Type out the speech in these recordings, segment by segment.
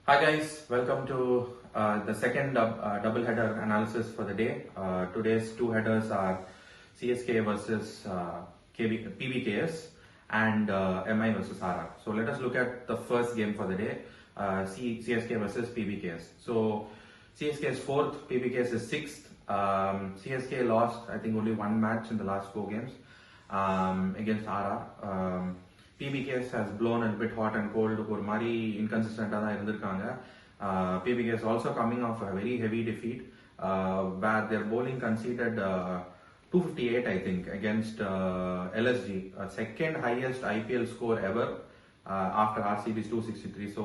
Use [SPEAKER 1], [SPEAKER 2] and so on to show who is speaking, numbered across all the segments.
[SPEAKER 1] Hi guys, welcome to the second double header analysis for the day. Today's two headers are CSK versus PBKS and MI versus RR. So let us look at the first game for the day, CSK versus PBKS. So CSK is 4th, PBKS is 6th. CSK lost I think only one match in the last 4 games against RR. PBKS has blown a bit hot and cold. ஒரு மாதிரி இன்கன்சிஸ்டண்டாக தான் இருந்திருக்காங்க. PBKS also coming off a very heavy defeat where their bowling conceded 258 I think against LSG, second highest IPL score ever after RCB's 263. So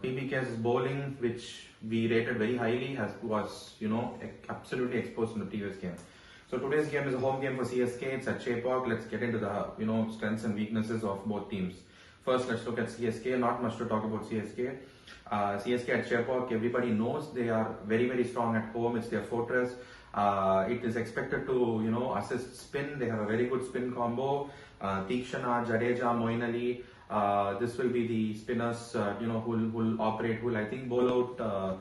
[SPEAKER 1] PBK's bowling, which we rated very highly, was absolutely exposed in the previous game. So today's game is a home game for CSK. It's at Chepauk. Let's get into the strengths and weaknesses of both teams. First, let's look at CSK. Not much to talk about CSK. CSK at Chepauk, everybody knows they are very, very strong at home. It's their fortress. It is expected to assist spin. They have a very good spin combo. Tikshana, Jadeja, Moeen Ali. This will be the spinners who will operate, who will I think bowl out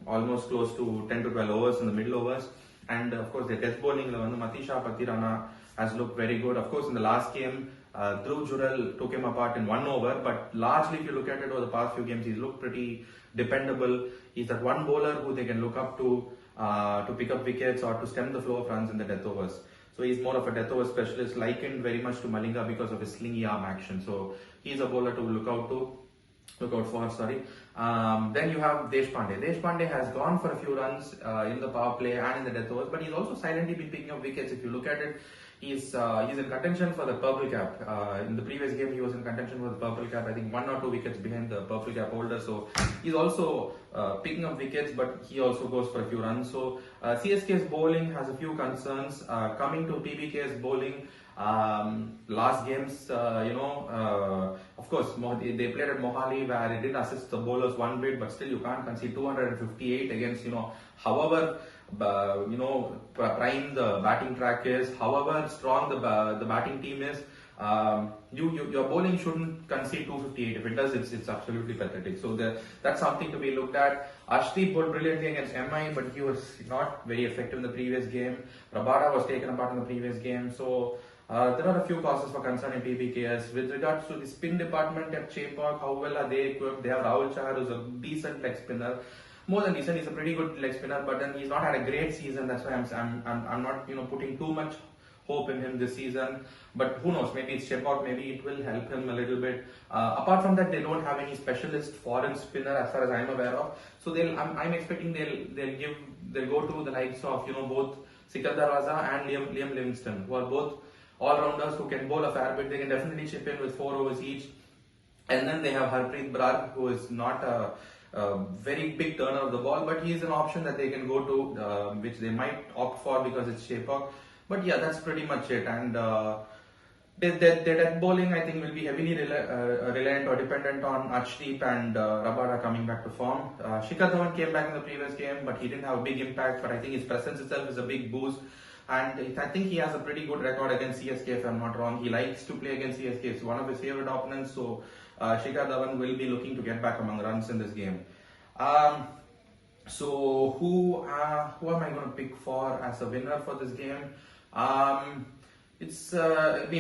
[SPEAKER 1] almost close to 10 to 12 overs in the middle overs. And of course, the death bowling, Matisha Patirana has looked very good. Of course, in the last game, Dhruv Jurel took him apart in 1 over. But largely, if you look at it over the past few games, he's looked pretty dependable. He's that one bowler who they can look up to pick up wickets or to stem the flow of runs in the death overs. So he's more of a death over specialist, likened very much to Malinga because of his slingy arm action. So he's a bowler to look out for. Then you have Deshpande. Deshpande has gone for a few runs in the power play and in the death overs, but he's also silently been picking up wickets. If you look at it, he's in contention for the purple cap. In the previous game, he was in contention for the purple cap. I think 1 or 2 wickets behind the purple cap holder. So he's also picking up wickets, but he also goes for a few runs. So CSK's bowling has a few concerns. Coming to PBK's bowling, last games, of course, they played at Mohali where it did assist the bowlers one bit, but still you can't concede 258 against, however, prime the batting track is, however strong the batting team is. Your bowling shouldn't concede 258. If it does, it's absolutely pathetic. So that's something to be looked at. Ashdeep bowled brilliantly against MI, but he was not very effective in the previous game. Rabada was taken apart in the previous game. So there are a few causes for concern in PBKS. With regards to the spin department at Chepauk, how well are they equipped? They have Rahul Chahar, who's a decent leg spinner. More than decent, he's a pretty good leg spinner, but then he's not had a great season. That's why I'm not putting too much hope in him this season. But who knows? Maybe it's Chepauk. Maybe it will help him a little bit. Apart from that, they don't have any specialist foreign spinner as far as I'm aware of. So I'm expecting they'll go to the likes of both Sikandar Raza and Liam Livingston, who are both all-rounders who can bowl a fair bit. They can definitely chip in with 4 overs each. And then they have Harpreet Brar, who is not a very big turner of the ball, but he is an option that they can go to, which they might opt for because it's Chepauk. But yeah, that's pretty much it. And their death bowling, I think, will be heavily reliant or dependent on Ashdeep and Rabada coming back to form. Shikhar Dhawan came back in the previous game, but he didn't have a big impact. But I think his presence itself is a big boost. And I think he has a pretty good record against CSK, if I'm not wrong. He likes to play against CSK. It's one of his favorite opponents. So Shikhar Dhawan will be looking to get back among runs in this game. So who am I going to pick for as a winner for this game?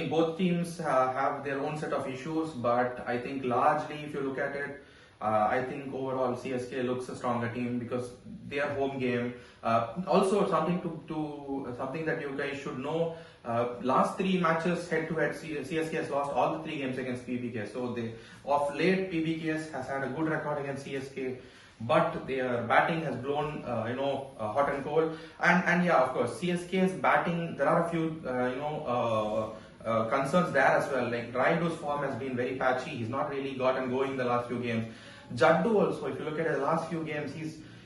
[SPEAKER 1] Both teams have their own set of issues, but I think largely, if you look at it, I think overall CSK looks a stronger team because their home game. Also, something that you guys should know. Last 3 matches head-to-head, CSK has lost all the 3 games against PBKS. So of late, PBKS has had a good record against CSK. But their batting has blown, hot and cold. And yeah, of course, CSK's batting, there are a few, concerns there as well. Like Raidu's form has been very patchy. He's not really gotten going the last few games. Jaddu also, if you look at the last few games,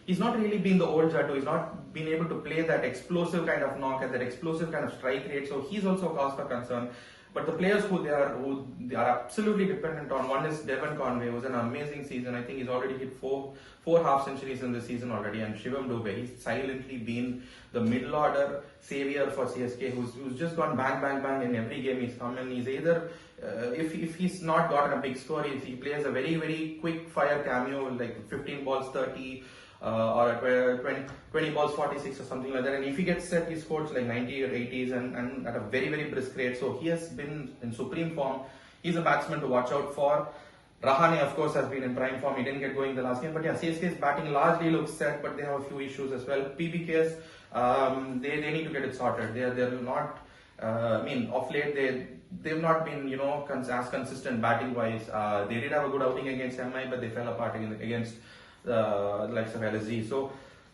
[SPEAKER 1] he's not really been the old Jaddu. He's not been able to play that explosive kind of knock and that explosive kind of strike rate. So he's also a cause for concern. But the players who they are absolutely dependent on, one is Devon Conway, who's an amazing season. I think he's already hit four half centuries in this season already. And Shivam Dubey, he's silently been the middle order savior for CSK, who's just gone bang, bang, bang in every game he's come in. He's either if he's not gotten a big score, he plays a very quick fire cameo, like 15 balls 30, or at 20 balls 46 or something like that. And if he gets set, he scores like 90 or 80s and at a very brisk rate. So he has been in supreme form. He's a batsman to watch out for. Rahane, of course, has been in prime form. He didn't get going the last game, but yeah, CSK's batting largely looks set, but they have a few issues as well. PBKS, they need to get it sorted. They're not. I mean, of late they've not been as consistent batting wise. They did have a good outing against MI, but they fell apart against the likes of LSG. So,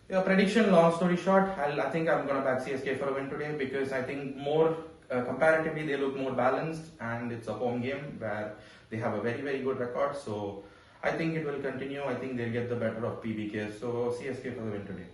[SPEAKER 1] yeah, prediction. Long story short, I think I'm gonna back CSK for a win today because I think more comparatively they look more balanced, and it's a home game where they have a very good record. So I think it will continue. I think they'll get the better of PBK. So CSK for the win today.